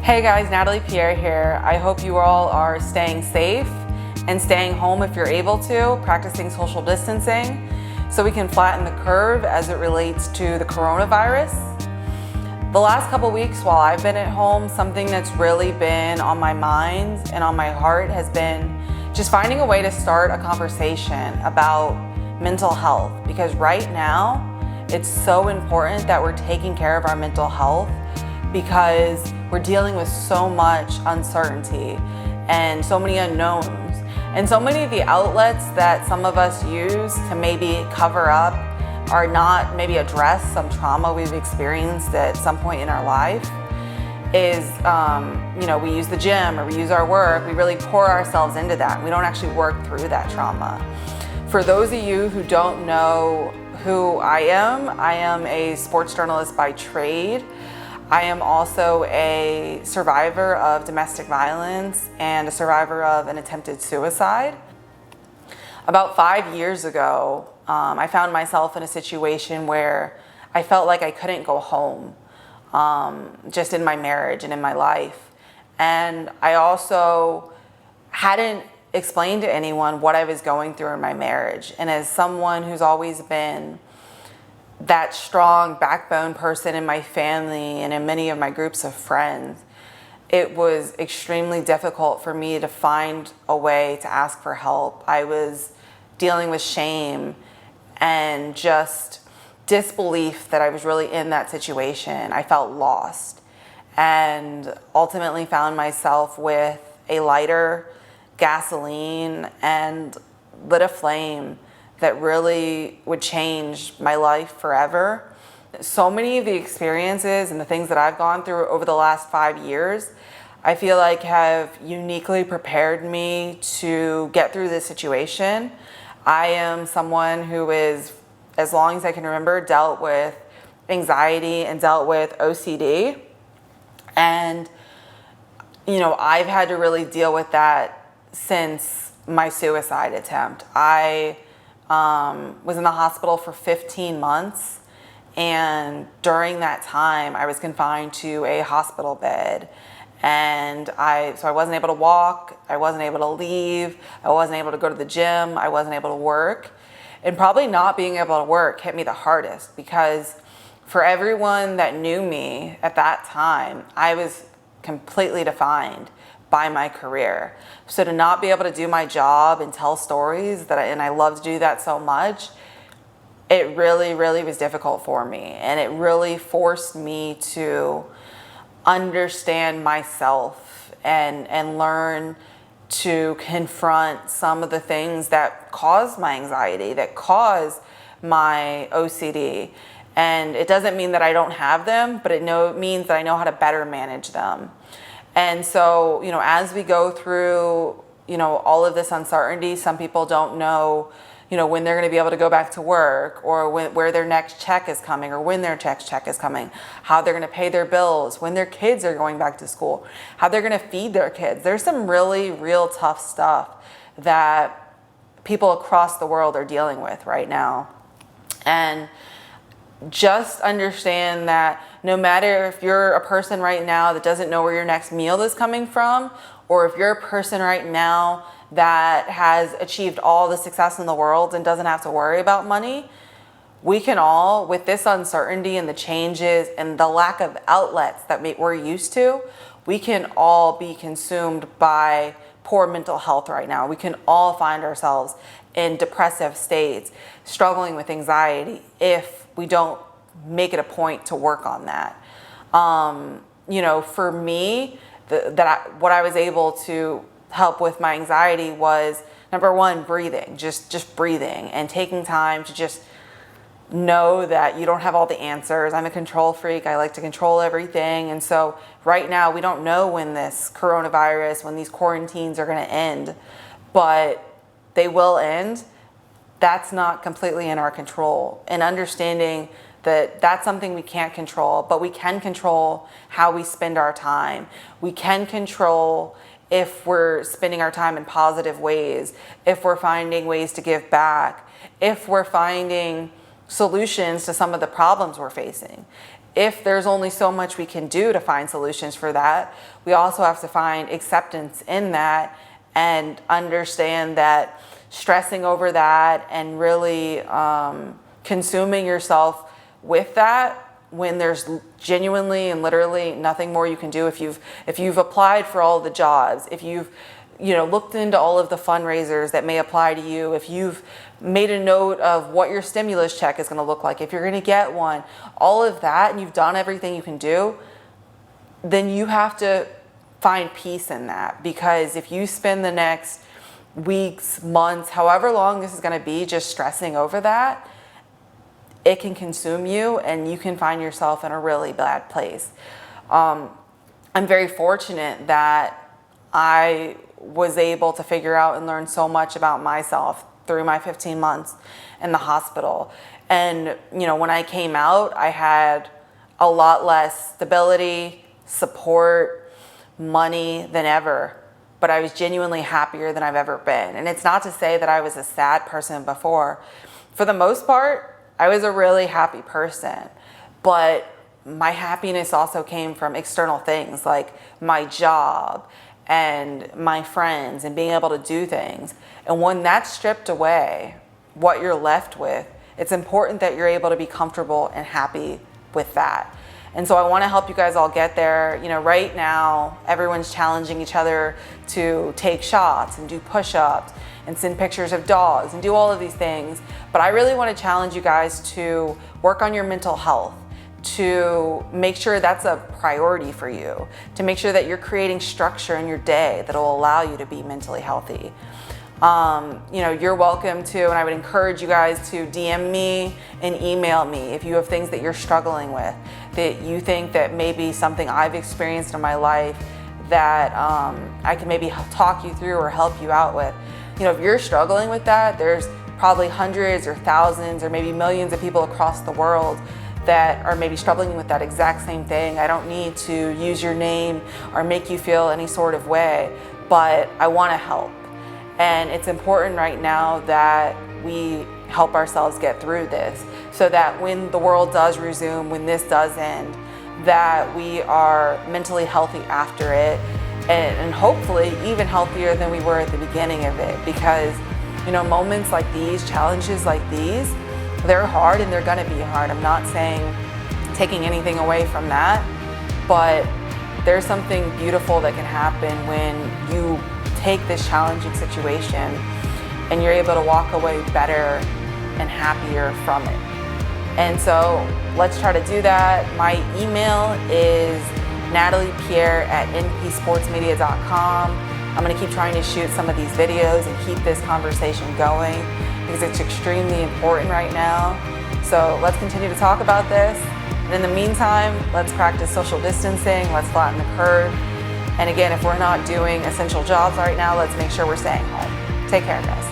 Hey guys, Natalie Pierre here. I hope you all are staying safe and staying home if you're able to, practicing social distancing so we can flatten the curve as it relates to the coronavirus. The last couple weeks while I've been at home, something that's really been on my mind and on my heart has been just finding a way to start a conversation about mental health, because right now it's so important that we're taking care of our mental health because we're dealing with so much uncertainty and so many unknowns. And so many of the outlets that some of us use to maybe cover up or not maybe address some trauma we've experienced at some point in our life is, we use the gym or we use our work. We really pour ourselves into that. We don't actually work through that trauma. For those of you who don't know who I am a sports journalist by trade. I am also a survivor of domestic violence and a survivor of an attempted suicide. About 5 years ago, I found myself in a situation where I felt like I couldn't go home, just in my marriage and in my life. And I also hadn't explained to anyone what I was going through in my marriage. And as someone who's always been that strong backbone person in my family and in many of my groups of friends, it was extremely difficult for me to find a way to ask for help. I was dealing with shame and just disbelief that I was really in that situation. I felt lost and ultimately found myself with a lighter, gasoline, and lit a flame that really would change my life forever. So many of the experiences and the things that I've gone through over the last 5 years, I feel like have uniquely prepared me to get through this situation. I am someone who is, as long as I can remember, dealt with anxiety and dealt with OCD. And, I've had to really deal with that since my suicide attempt. I was in the hospital for 15 months, and during that time I was confined to a hospital bed, and I wasn't able to walk, I wasn't able to leave, I wasn't able to go to the gym, I wasn't able to work. And probably not being able to work hit me the hardest, because for everyone that knew me at that time, I was completely defined by my career. So to not be able to do my job and tell stories and I love to do that so much, it really, really was difficult for me. And it really forced me to understand myself and learn to confront some of the things that caused my anxiety, that caused my OCD. And it doesn't mean that I don't have them, but it means that I know how to better manage them. And so, as we go through, all of this uncertainty, some people don't know, when they're going to be able to go back to work, or where their next check is coming, or when their next check is coming, how they're going to pay their bills, when their kids are going back to school, how they're going to feed their kids. There's some really real tough stuff that people across the world are dealing with right now. And just understand that no matter if you're a person right now that doesn't know where your next meal is coming from, or if you're a person right now that has achieved all the success in the world and doesn't have to worry about money, we can all, with this uncertainty and the changes and the lack of outlets that we're used to, we can all be consumed by poor mental health right now. We can all find ourselves in depressive states, struggling with anxiety, if we don't make it a point to work on that. For me, what I was able to help with my anxiety was, number one, breathing, just breathing and taking time to just know that you don't have all the answers. I'm a control freak. I like to control everything. And so right now we don't know when this coronavirus, when these quarantines are going to end, but they will end. That's not completely in our control. And understanding that that's something we can't control, but we can control how we spend our time. We can control if we're spending our time in positive ways, if we're finding ways to give back, if we're finding solutions to some of the problems we're facing. if there's only so much we can do to find solutions for that, we also have to find acceptance in that and understand that stressing over that and really consuming yourself with that when there's genuinely and literally nothing more you can do. If you've applied for all the jobs, if you've looked into all of the fundraisers that may apply to you, if you've made a note of what your stimulus check is going to look like, if you're going to get one, all of that, and you've done everything you can do, then you have to find peace in that. Because if you spend the next weeks, months, however long this is going to be, just stressing over that, it can consume you and you can find yourself in a really bad place. I'm very fortunate that I was able to figure out and learn so much about myself through my 15 months in the hospital. And when I came out, I had a lot less stability, support, money than ever, but I was genuinely happier than I've ever been. And it's not to say that I was a sad person before. For the most part, I was a really happy person, but my happiness also came from external things like my job and my friends and being able to do things. And when that's stripped away, what you're left with, it's important that you're able to be comfortable and happy with that. And so I want to help you guys all get there. Right now, everyone's challenging each other to take shots and do push-ups and send pictures of dogs and do all of these things. But I really want to challenge you guys to work on your mental health, to make sure that's a priority for you, to make sure that you're creating structure in your day that will allow you to be mentally healthy. You're welcome to, and I would encourage you guys to DM me and email me if you have things that you're struggling with, that you think that maybe something I've experienced in my life that I can maybe talk you through or help you out with. If you're struggling with that, there's probably hundreds or thousands or maybe millions of people across the world that are maybe struggling with that exact same thing. I don't need to use your name or make you feel any sort of way, but I want to help. And it's important right now that we help ourselves get through this so that when the world does resume, when this does end, that we are mentally healthy after it, and hopefully even healthier than we were at the beginning of it. Because moments like these, challenges like these, they're hard and they're gonna be hard. I'm not saying taking anything away from that, but there's something beautiful that can happen when you take this challenging situation and you're able to walk away better and happier from it. And so let's try to do that. My email is nataliepierre@npsportsmedia.com. I'm going to keep trying to shoot some of these videos and keep this conversation going because it's extremely important right now. So let's continue to talk about this. And in the meantime, let's practice social distancing. Let's flatten the curve. And again, if we're not doing essential jobs right now, let's make sure we're staying home. Take care, guys.